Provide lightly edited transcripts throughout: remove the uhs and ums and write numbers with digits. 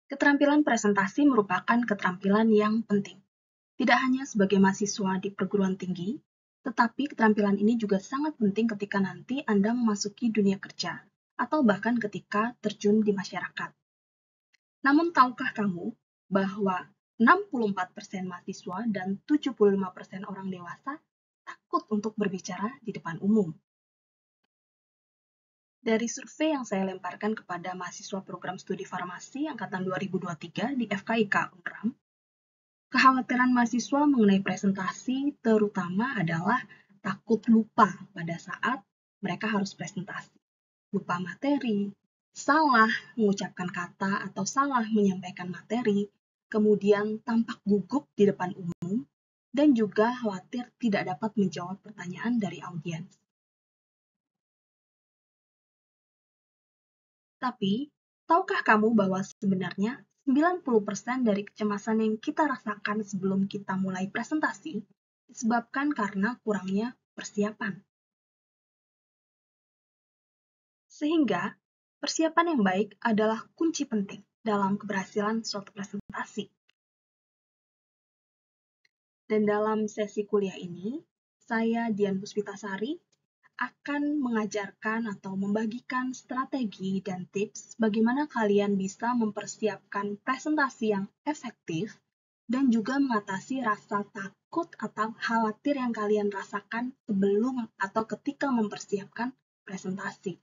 Keterampilan presentasi merupakan keterampilan yang penting, tidak hanya sebagai mahasiswa di perguruan tinggi, tetapi keterampilan ini juga sangat penting ketika nanti Anda memasuki dunia kerja, atau bahkan ketika terjun di masyarakat. Namun tahukah kamu bahwa 64% mahasiswa dan 75% orang dewasa takut untuk berbicara di depan umum? Dari survei yang saya lemparkan kepada mahasiswa program studi farmasi angkatan 2023 di FKIK Unram, kekhawatiran mahasiswa mengenai presentasi terutama adalah takut lupa pada saat mereka harus presentasi. Lupa materi, salah mengucapkan kata atau salah menyampaikan materi, kemudian tampak gugup di depan umum, dan juga khawatir tidak dapat menjawab pertanyaan dari audiens. Tapi, tahukah kamu bahwa sebenarnya 90% dari kecemasan yang kita rasakan sebelum kita mulai presentasi disebabkan karena kurangnya persiapan. Sehingga, persiapan yang baik adalah kunci penting dalam keberhasilan suatu presentasi. Dan dalam sesi kuliah ini, saya, Dian Puspitasari, akan mengajarkan atau membagikan strategi dan tips bagaimana kalian bisa mempersiapkan presentasi yang efektif dan juga mengatasi rasa takut atau khawatir yang kalian rasakan sebelum atau ketika mempersiapkan presentasi.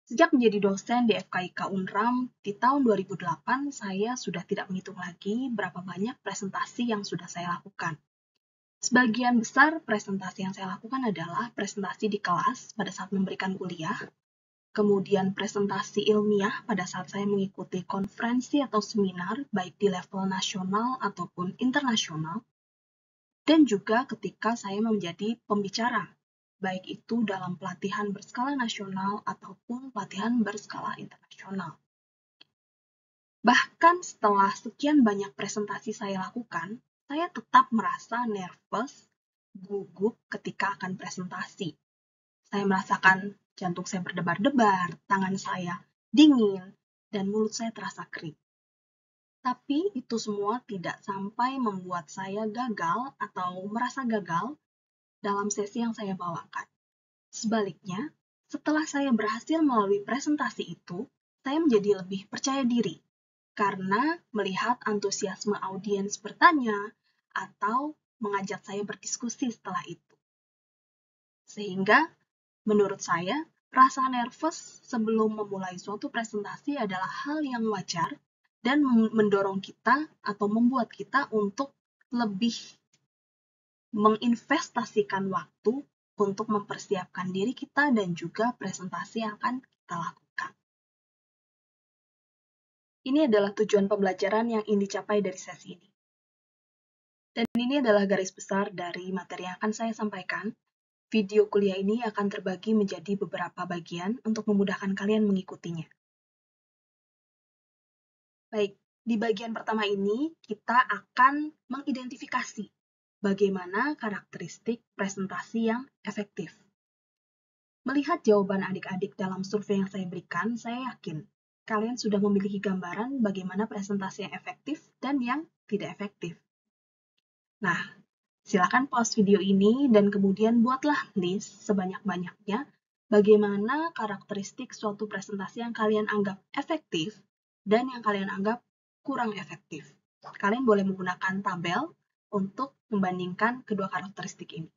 Sejak menjadi dosen di FKIK Unram di tahun 2008, saya sudah tidak menghitung lagi berapa banyak presentasi yang sudah saya lakukan. Sebagian besar presentasi yang saya lakukan adalah presentasi di kelas pada saat memberikan kuliah, kemudian presentasi ilmiah pada saat saya mengikuti konferensi atau seminar baik di level nasional ataupun internasional, dan juga ketika saya menjadi pembicara, baik itu dalam pelatihan berskala nasional ataupun pelatihan berskala internasional. Bahkan setelah sekian banyak presentasi saya lakukan, saya tetap merasa nervous, gugup ketika akan presentasi. Saya merasakan jantung saya berdebar-debar, tangan saya dingin, dan mulut saya terasa kering. Tapi itu semua tidak sampai membuat saya gagal atau merasa gagal dalam sesi yang saya bawakan. Sebaliknya, setelah saya berhasil melalui presentasi itu, saya menjadi lebih percaya diri karena melihat antusiasme audiens bertanya atau mengajak saya berdiskusi setelah itu. Sehingga, menurut saya, rasa nervous sebelum memulai suatu presentasi adalah hal yang wajar dan mendorong kita atau membuat kita untuk lebih menginvestasikan waktu untuk mempersiapkan diri kita dan juga presentasi yang akan kita lakukan. Ini adalah tujuan pembelajaran yang ingin dicapai dari sesi ini. Dan ini adalah garis besar dari materi yang akan saya sampaikan. Video kuliah ini akan terbagi menjadi beberapa bagian untuk memudahkan kalian mengikutinya. Baik, di bagian pertama ini kita akan mengidentifikasi bagaimana karakteristik presentasi yang efektif. Melihat jawaban adik-adik dalam survei yang saya berikan, saya yakin kalian sudah memiliki gambaran bagaimana presentasi yang efektif dan yang tidak efektif. Nah, silakan pause video ini dan kemudian buatlah list sebanyak-banyaknya bagaimana karakteristik suatu presentasi yang kalian anggap efektif dan yang kalian anggap kurang efektif. Kalian boleh menggunakan tabel untuk membandingkan kedua karakteristik ini.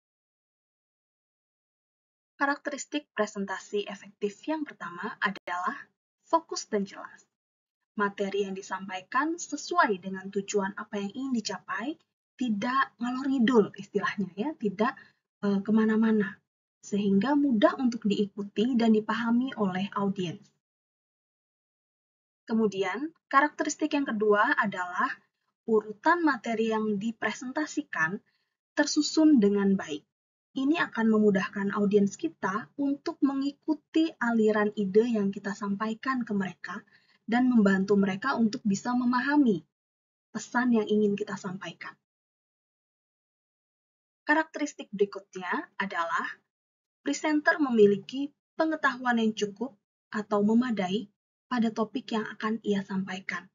Karakteristik presentasi efektif yang pertama adalah fokus dan jelas. Materi yang disampaikan sesuai dengan tujuan apa yang ingin dicapai, tidak ngalor ngidul istilahnya ya, tidak kemana-mana, sehingga mudah untuk diikuti dan dipahami oleh audiens. Kemudian, karakteristik yang kedua adalah urutan materi yang dipresentasikan tersusun dengan baik. Ini akan memudahkan audiens kita untuk mengikuti aliran ide yang kita sampaikan ke mereka dan membantu mereka untuk bisa memahami pesan yang ingin kita sampaikan. Karakteristik berikutnya adalah presenter memiliki pengetahuan yang cukup atau memadai pada topik yang akan ia sampaikan.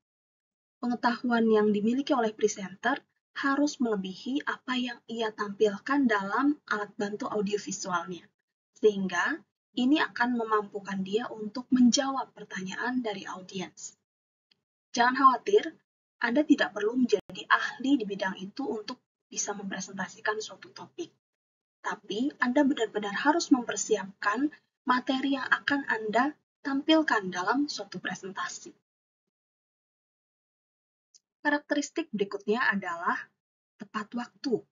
Pengetahuan yang dimiliki oleh presenter harus melebihi apa yang ia tampilkan dalam alat bantu audiovisualnya, sehingga ini akan memampukan dia untuk menjawab pertanyaan dari audiens. Jangan khawatir, Anda tidak perlu menjadi ahli di bidang itu untuk bisa mempresentasikan suatu topik. Tapi Anda benar-benar harus mempersiapkan materi yang akan Anda tampilkan dalam suatu presentasi. Karakteristik berikutnya adalah tepat waktu.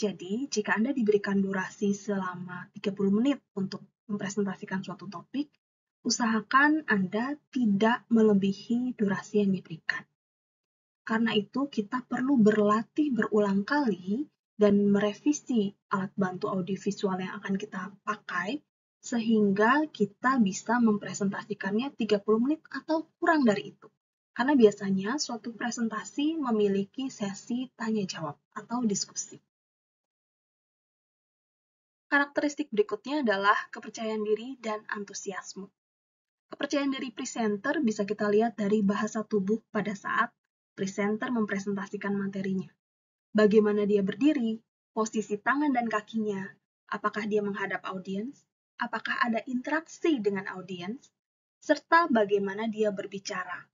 Jadi, jika Anda diberikan durasi selama 30 menit untuk mempresentasikan suatu topik, usahakan Anda tidak melebihi durasi yang diberikan. Karena itu, kita perlu berlatih berulang kali dan merevisi alat bantu audiovisual yang akan kita pakai, sehingga kita bisa mempresentasikannya 30 menit atau kurang dari itu. Karena biasanya suatu presentasi memiliki sesi tanya-jawab atau diskusi. Karakteristik berikutnya adalah kepercayaan diri dan antusiasme. Kepercayaan diri presenter bisa kita lihat dari bahasa tubuh pada saat presenter mempresentasikan materinya. Bagaimana dia berdiri, posisi tangan dan kakinya, apakah dia menghadap audiens, apakah ada interaksi dengan audiens, serta bagaimana dia berbicara.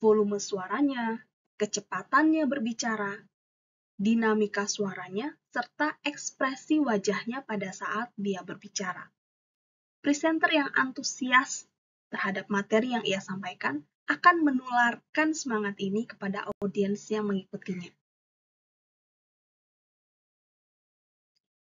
Volume suaranya, kecepatannya berbicara, dinamika suaranya, serta ekspresi wajahnya pada saat dia berbicara. Presenter yang antusias terhadap materi yang ia sampaikan akan menularkan semangat ini kepada audiens yang mengikutinya.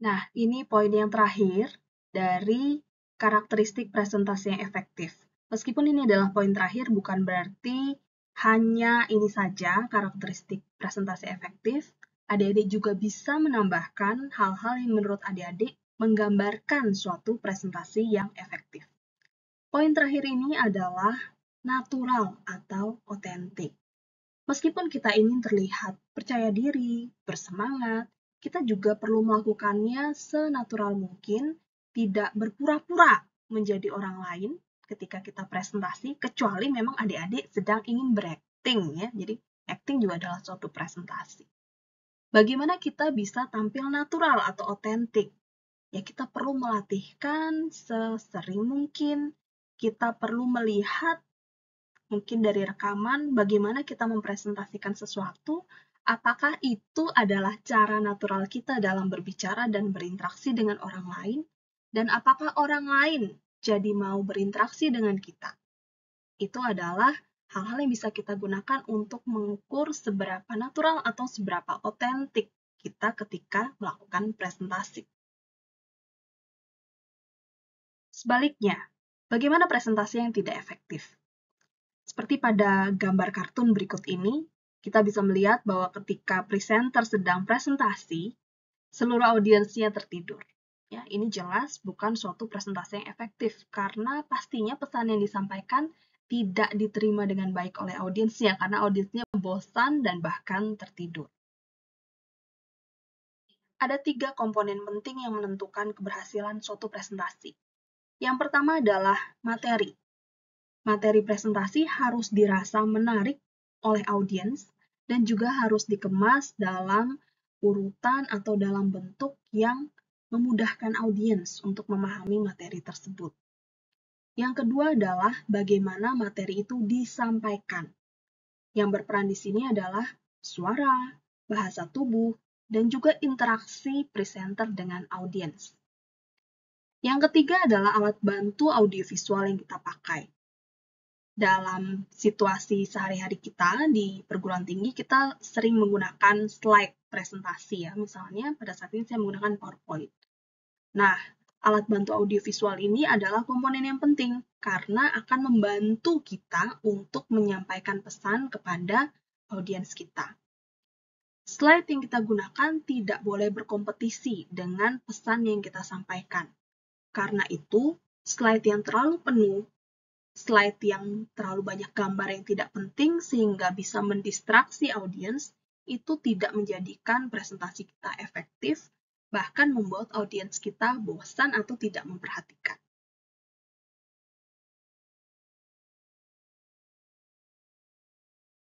Nah, ini poin yang terakhir dari karakteristik presentasi yang efektif. Meskipun ini adalah poin terakhir, bukan berarti hanya ini saja karakteristik presentasi efektif. Adik-adik juga bisa menambahkan hal-hal yang menurut adik-adik menggambarkan suatu presentasi yang efektif. Poin terakhir ini adalah natural atau otentik. Meskipun kita ingin terlihat percaya diri, bersemangat, kita juga perlu melakukannya senatural mungkin, tidak berpura-pura menjadi orang lain ketika kita presentasi, kecuali memang adik-adik sedang ingin berakting ya. Jadi acting juga adalah suatu presentasi. Bagaimana kita bisa tampil natural atau otentik? Ya, kita perlu melatihkan sesering mungkin. Kita perlu melihat mungkin dari rekaman bagaimana kita mempresentasikan sesuatu, apakah itu adalah cara natural kita dalam berbicara dan berinteraksi dengan orang lain, dan apakah orang lain jadi mau berinteraksi dengan kita. Itu adalah hal-hal yang bisa kita gunakan untuk mengukur seberapa natural atau seberapa otentik kita ketika melakukan presentasi. Sebaliknya, bagaimana presentasi yang tidak efektif? Seperti pada gambar kartun berikut ini, kita bisa melihat bahwa ketika presenter sedang presentasi, seluruh audiensnya tertidur. Ya, ini jelas bukan suatu presentasi yang efektif, karena pastinya pesan yang disampaikan tidak diterima dengan baik oleh audiensnya, karena audiensnya bosan dan bahkan tertidur. Ada 3 komponen penting yang menentukan keberhasilan suatu presentasi. Yang pertama adalah materi. Materi presentasi harus dirasa menarik oleh audiens dan juga harus dikemas dalam urutan atau dalam bentuk yang memudahkan audiens untuk memahami materi tersebut. Yang kedua adalah bagaimana materi itu disampaikan. Yang berperan di sini adalah suara, bahasa tubuh, dan juga interaksi presenter dengan audiens. Yang ketiga adalah alat bantu audiovisual yang kita pakai. Dalam situasi sehari-hari kita di perguruan tinggi, kita sering menggunakan slide presentasi ya. Misalnya pada saat ini saya menggunakan PowerPoint. Nah, alat bantu audiovisual ini adalah komponen yang penting karena akan membantu kita untuk menyampaikan pesan kepada audiens kita. Slide yang kita gunakan tidak boleh berkompetisi dengan pesan yang kita sampaikan. Karena itu, slide yang terlalu penuh, slide yang terlalu banyak gambar yang tidak penting sehingga bisa mendistraksi audiens, itu tidak menjadikan presentasi kita efektif, bahkan membuat audiens kita bosan atau tidak memperhatikan.